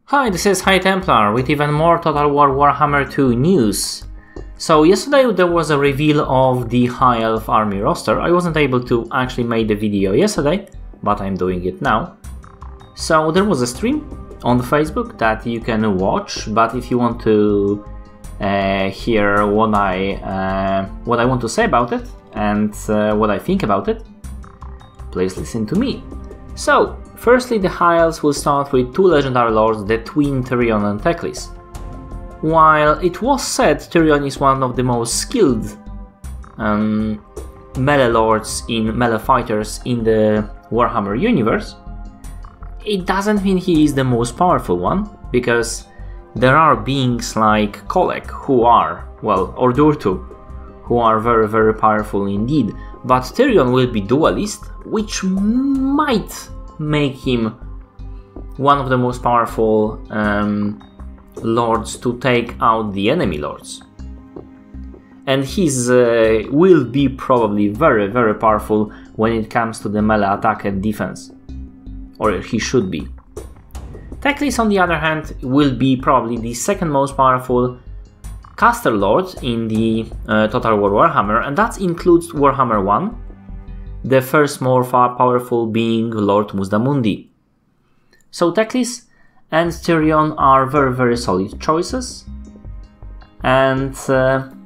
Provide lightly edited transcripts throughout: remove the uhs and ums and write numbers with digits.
Hi, this is High Templar with even more Total War Warhammer 2 news. So yesterday there was a reveal of the High Elf army roster. I wasn't able to actually make the video yesterday, but I'm doing it now. So there was a stream on the Facebook that you can watch, but if you want to hear what I want to say about it and what I think about it, please listen to me. So, firstly, the High Elves will start with two legendary lords, the twin Tyrion and Teclis. While it was said Tyrion is one of the most skilled melee lords melee fighters in the Warhammer universe, it doesn't mean he is the most powerful one, because there are beings like Kolek who are, well, or Durtu, who are very, very powerful indeed. But Tyrion will be dualist, which might make him one of the most powerful lords to take out the enemy lords. And his will be probably very, very powerful when it comes to the melee attack and defense. Or he should be. Teclis, on the other hand, will be probably the second most powerful caster lord in the Total War Warhammer, and that includes Warhammer 1, the first more powerful being Lord Muzdamundi. So Teclis and Tyrion are very, very solid choices. And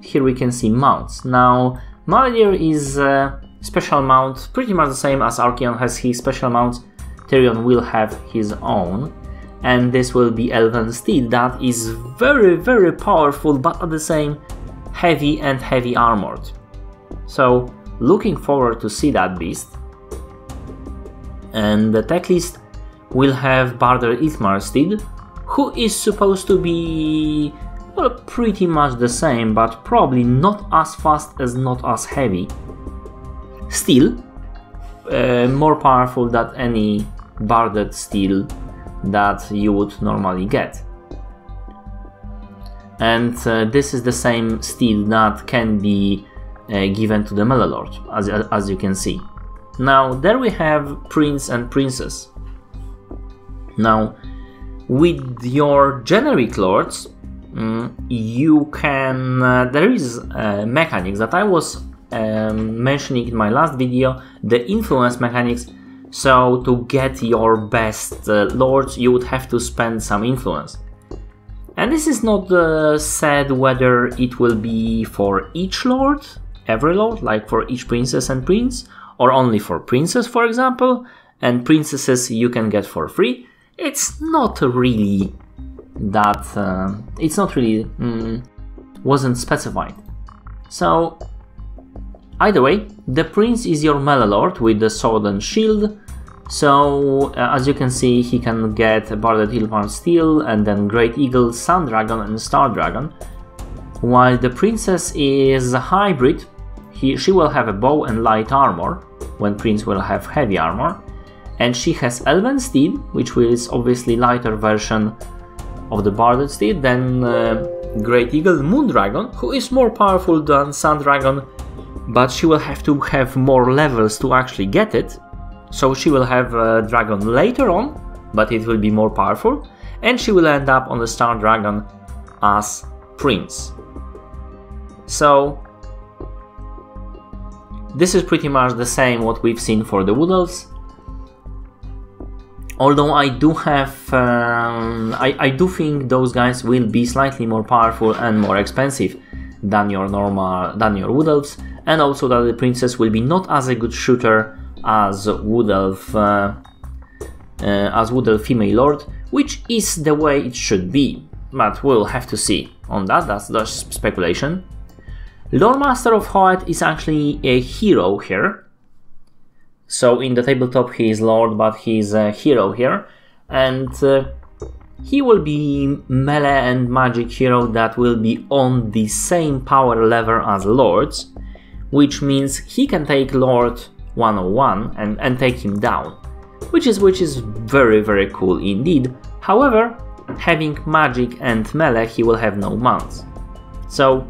here we can see mounts. Now, MacLeod is a special mount, pretty much the same as Archaon has his special mounts. Tyrion will have his own. And this will be Elven Steed that is very, very powerful, but at the same heavy and heavy armored. So looking forward to see that beast. And the Teclis will have Barder Ithmar Steed, who is supposed to be, well, pretty much the same, but probably not as fast as not as heavy. Still, more powerful than any Barded Steed that you would normally get. And this is the same steed that can be given to the melee lord, as you can see. Now there we have prince and princess. Now with your generic lords you can there is mechanics that I was mentioning in my last video, the influence mechanics. So to get your best lords, you would have to spend some influence. And this is not said whether it will be for each lord, every lord, like for each princess and prince, or only for princes, for example, and princesses you can get for free. It's not really that, wasn't specified. So either way, the prince is your melee lord with the sword and shield. So as you can see, he can get Barded Ithmar Steel and then Great Eagle, Sun Dragon and Star Dragon. While the princess is a hybrid, she will have a bow and light armor, when prince will have heavy armor. And she has Elven Steed, which is obviously lighter version of the Barded Steed, then Great Eagle, Moon Dragon, who is more powerful than Sun Dragon, but she will have to have more levels to actually get it. So she will have a dragon later on, but it will be more powerful, and she will end up on the Star Dragon as prince. So this is pretty much the same what we've seen for the Wood Elves. Although I do have, I do think those guys will be slightly more powerful and more expensive than your Wood Elves, and also that the princess will be not as a good shooter as Wood Elf female lord, which is the way it should be, but we'll have to see on that. That's just speculation. Lord Master of Hoet is actually a hero here. So in the tabletop he is lord, but he's a hero here, and he will be melee and magic hero that will be on the same power level as lords, which means he can take Lord 101 and take him down, which is very, very cool indeed. However, having magic and melee, he will have no mounts, so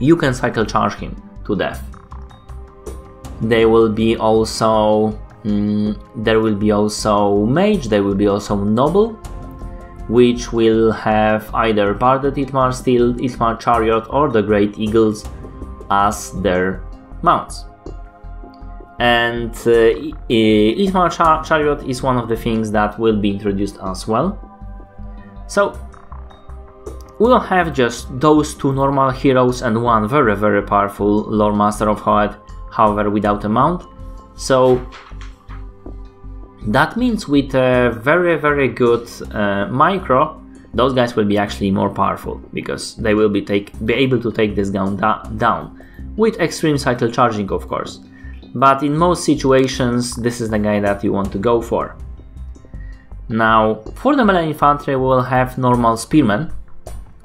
you can cycle charge him to death. There will be also mage, there will be also noble, which will have either Barded Itmar, Steel Itmar Chariot or the Great Eagles as their mounts. And Itmar Chariot is one of the things that will be introduced as well. So we'll have just those two normal heroes and one very powerful Lore Master of Hoeth, however without a mount. So that means with a very good micro, those guys will be actually more powerful, because they will be able to take this gun down, with extreme cycle charging of course. But in most situations this is the guy that you want to go for. Now for the melee infantry we will have normal spearmen,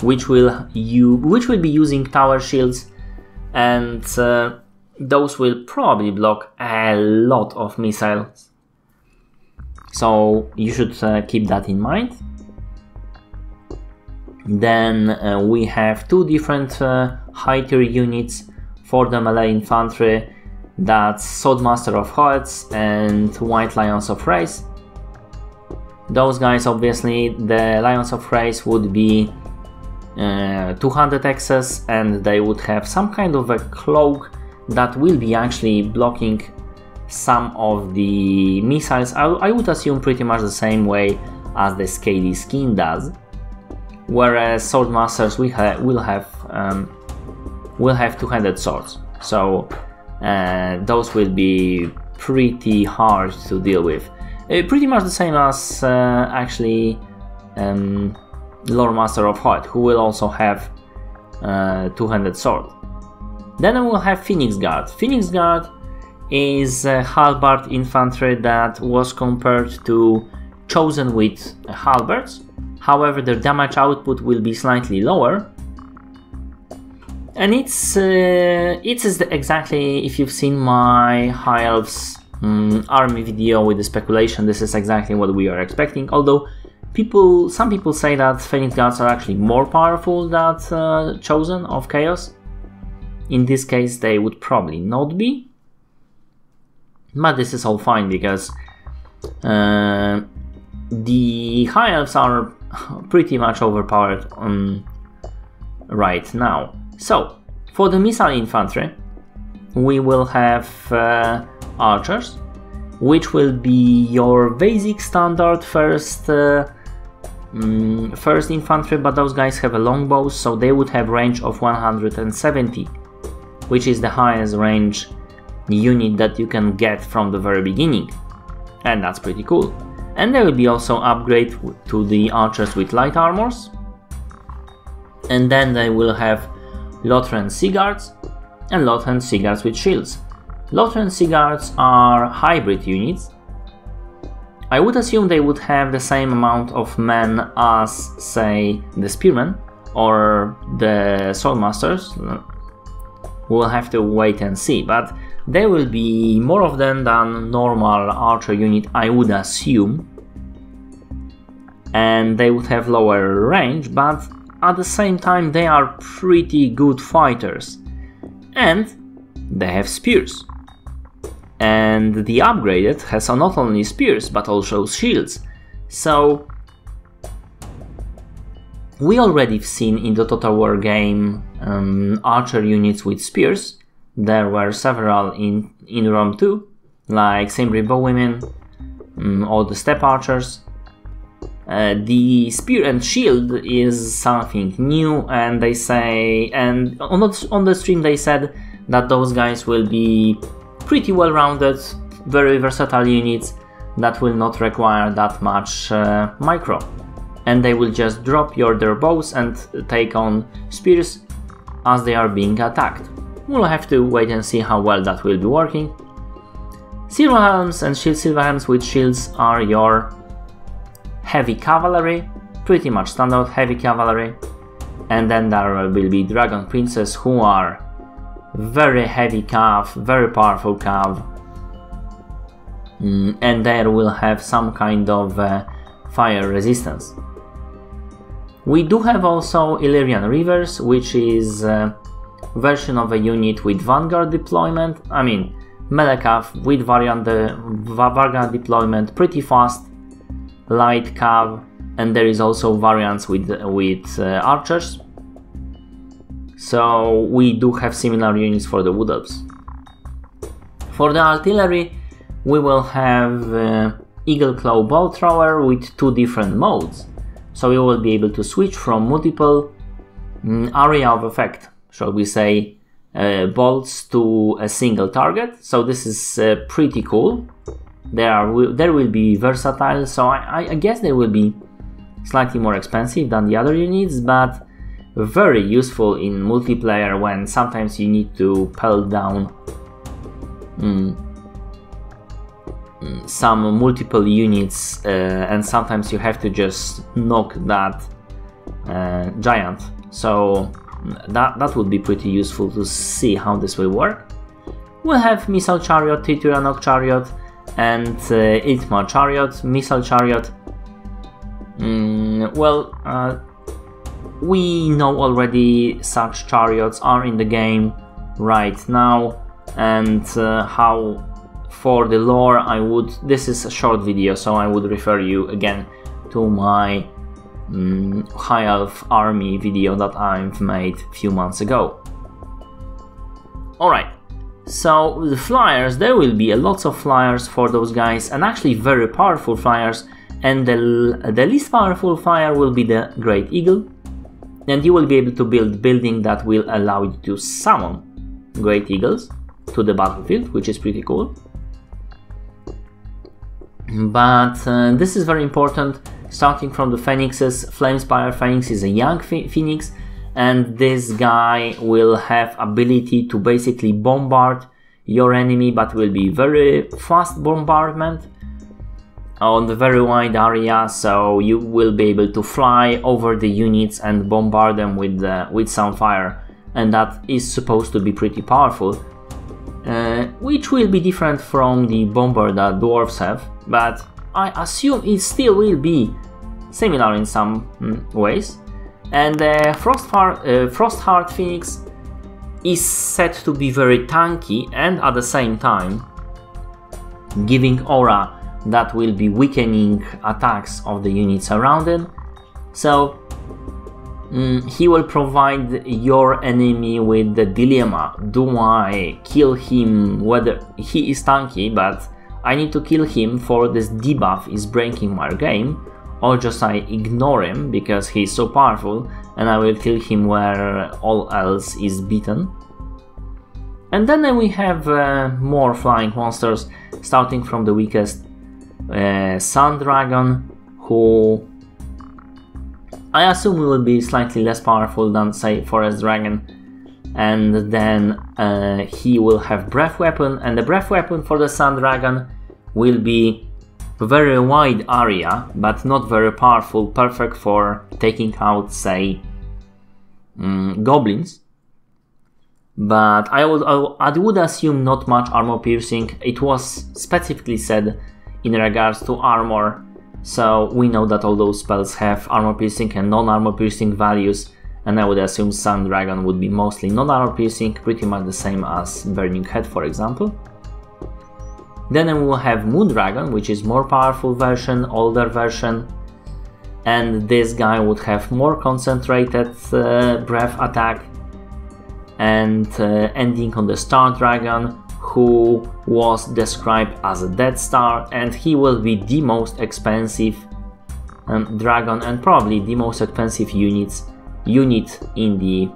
which will be using tower shields, and those will probably block a lot of missiles. So you should keep that in mind. Then we have two different high tier units for the melee infantry. That's Swordmaster of Hoeth and White Lions of Race. Those guys, obviously, the Lions of Race would be 200 excess, and they would have some kind of a cloak that will be actually blocking some of the missiles. I would assume pretty much the same way as the Scaly Skin does, whereas Swordmasters will have two-handed swords, so those will be pretty hard to deal with. Pretty much the same as actually Lore Master of Hoeth, who will also have two-handed sword. Then we will have Phoenix Guard. Phoenix Guard is halberd infantry that was compared to Chosen with halberds. However, their damage output will be slightly lower. And it's exactly, if you've seen my High Elves army video with the speculation, this is exactly what we are expecting. Although some people say that Phoenix Guards are actually more powerful than Chosen of Chaos. In this case, they would probably not be. But this is all fine, because the High Elves are pretty much overpowered right now. So, for the missile infantry, we will have archers, which will be your basic standard first infantry, but those guys have a longbow, so they would have range of 170, which is the highest range unit that you can get from the very beginning, and that's pretty cool. And there will be also upgrade to the archers with light armors, and then they will have Lothran Sea Guards and Lothran Sea Guards with shields. Lothran Sea Guards are hybrid units. I would assume they would have the same amount of men as, say, the Spearmen or the Swordmasters. We'll have to wait and see, but there will be more of them than normal archer unit, I would assume. And they would have lower range, but at the same time they are pretty good fighters. And they have spears. And the upgraded has not only spears but also shields. So we already seen in the Total War game archer units with spears. There were several in Rome too, like Cimbri Bowwomen or the Steppe Archers. The spear and shield is something new, and they say, and on the stream they said that those guys will be pretty well rounded, very versatile units that will not require that much micro, and they will just drop their bows and take on spears as they are being attacked. We'll have to wait and see how well that will be working. Silver Helms and Silver Helms with shields are your heavy cavalry, pretty much standard heavy cavalry, and then there will be Dragon Princes, who are very heavy cav, very powerful cav, and there will have some kind of fire resistance. We do have also Illyrian Reavers, which is a version of a unit with Vanguard deployment. I mean, melee cav with Vanguard deployment, pretty fast, light cav, and there is also variants with archers. So we do have similar units for the Wood Elves. For the artillery, we will have Eagle Claw Bolt Thrower with 2 different modes. So we will be able to switch from multiple area of effect, shall we say, bolts to a single target. So this is pretty cool. There will be versatile, so I guess they will be slightly more expensive than the other units, but very useful in multiplayer when sometimes you need to pelt down some multiple units and sometimes you have to just knock that giant. So that would be pretty useful to see how this will work. We'll have Missile Chariot, Tituranok Chariot, and Iltmar Chariot. Missile Chariot, we know already such chariots are in the game right now, and how for the lore this is a short video, so I would refer you again to my High Elf Army video that I've made a few months ago. Alright, so the flyers, there will be lots of flyers for those guys, and actually very powerful flyers, and the least powerful flyer will be the Great Eagle. And you will be able to build building that will allow you to summon Great Eagles to the battlefield, which is pretty cool. But this is very important, starting from the Phoenixes. Flamespire Phoenix is a young Phoenix, and this guy will have ability to basically bombard your enemy, but will be very fast bombardment on the very wide area, so you will be able to fly over the units and bombard them with Soundfire, and that is supposed to be pretty powerful, which will be different from the bomber that dwarves have, but I assume it still will be similar in some ways. And Frostheart Phoenix is said to be very tanky and at the same time giving aura that will be weakening attacks of the units around him. So he will provide your enemy with the dilemma: do I kill him, whether he is tanky but I need to kill him for this debuff is breaking my game, or just I ignore him because he's so powerful and I will kill him where all else is beaten. And then we have more flying monsters, starting from the weakest, Sun Dragon, who I assume will be slightly less powerful than, say, Forest Dragon. And then he will have Breath Weapon, and the Breath Weapon for the Sun Dragon will be a very wide area, but not very powerful, perfect for taking out, say, goblins. But I would assume not much armor piercing. It was specifically said in regards to armor, so we know that all those spells have armor piercing and non-armor piercing values, and I would assume Sun Dragon would be mostly non-armor piercing, pretty much the same as Burning Head, for example. Then we will have Moon Dragon, which is more powerful version, older version, and this guy would have more concentrated breath attack, and ending on the Star Dragon, who was described as a Death Star, and he will be the most expensive dragon and probably the most expensive unit in the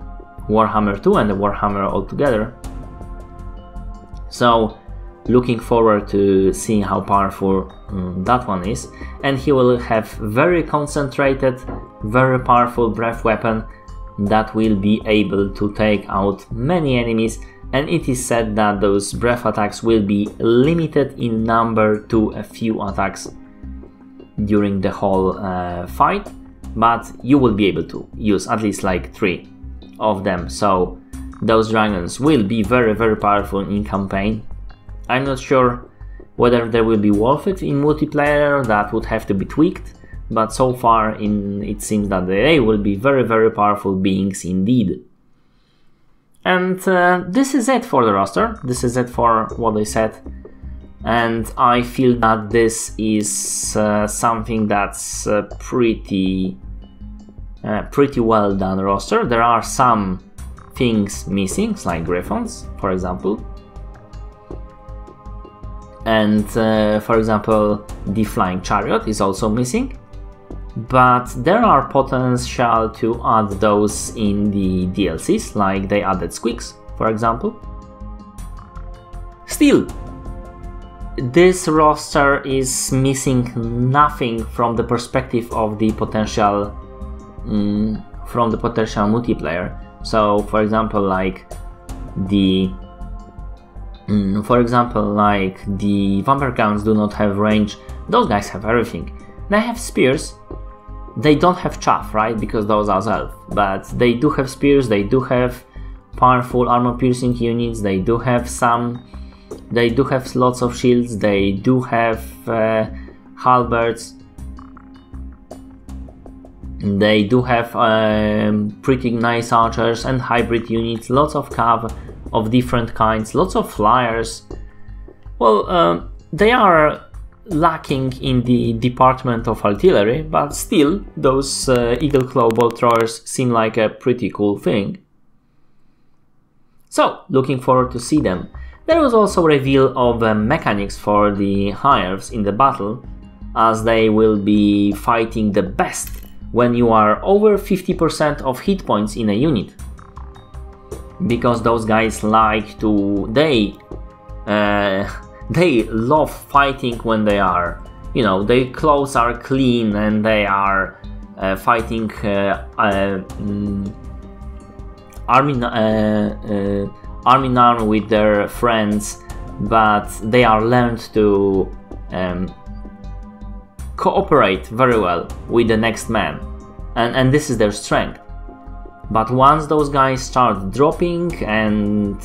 Warhammer 2 and the Warhammer altogether. So looking forward to seeing how powerful that one is. And he will have very concentrated, very powerful breath weapon that will be able to take out many enemies, and it is said that those breath attacks will be limited in number to a few attacks during the whole fight, but you will be able to use at least like 3 of them, so those dragons will be very, very powerful in campaign. I'm not sure whether they will be worth it in multiplayer, that would have to be tweaked, but so far it seems that they will be very, very powerful beings indeed. And this is it for the roster, this is it for what I said. and I feel that this is something that's pretty well done roster. There are some things missing, like griffons, for example, and for example the flying chariot is also missing, but there are potential to add those in the DLCs, like they added squeaks, for example. Still, this roster is missing nothing from the perspective of the potential multiplayer. So for example, like the vampire counts do not have range. Those guys have everything. They have spears. They don't have chaff, right? Because those are elf. But they do have spears. They do have powerful armor-piercing units. They do have lots of shields. They do have halberds. They do have pretty nice archers and hybrid units. Lots of cav of different kinds. Lots of flyers. Well, they are lacking in the department of artillery, but still, those Eagle Claw bolt throwers seem like a pretty cool thing. So, looking forward to see them. There was also a reveal of mechanics for the high elves in the battle, as they will be fighting the best when you are over 50% of hit points in a unit. Because those guys like to... They love fighting when they are, you know, their clothes are clean and they are fighting arm in arm with their friends, but they are learned to cooperate very well with the next man, and this is their strength. But once those guys start dropping and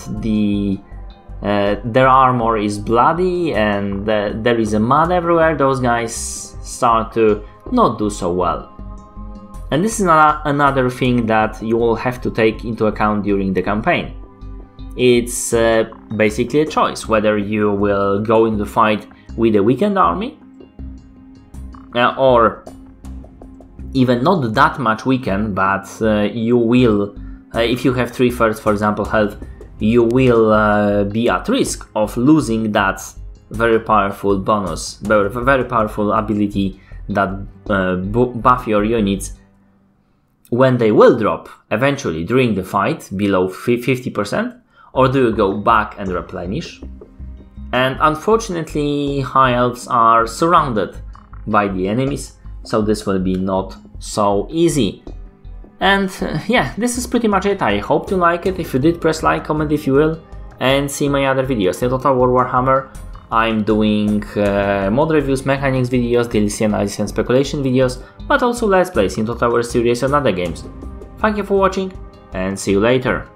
their armor is bloody and there is a mud everywhere, those guys start to not do so well. And this is another thing that you will have to take into account during the campaign. It's basically a choice whether you will go into the fight with a weakened army or even not that much weakened, but you will, if you have 3/3 for example health, you will be at risk of losing that very powerful bonus, very powerful ability that buff your units when they will drop eventually during the fight below 50%, or do you go back and replenish? And unfortunately, high elves are surrounded by the enemies, so this will be not so easy. And yeah, this is pretty much it. I hope you like it. If you did, press like, comment if you will, and see my other videos. In Total War Warhammer, I'm doing mod reviews, mechanics videos, DLC analysis and speculation videos, but also let's plays in Total War series and other games. Thank you for watching, and see you later.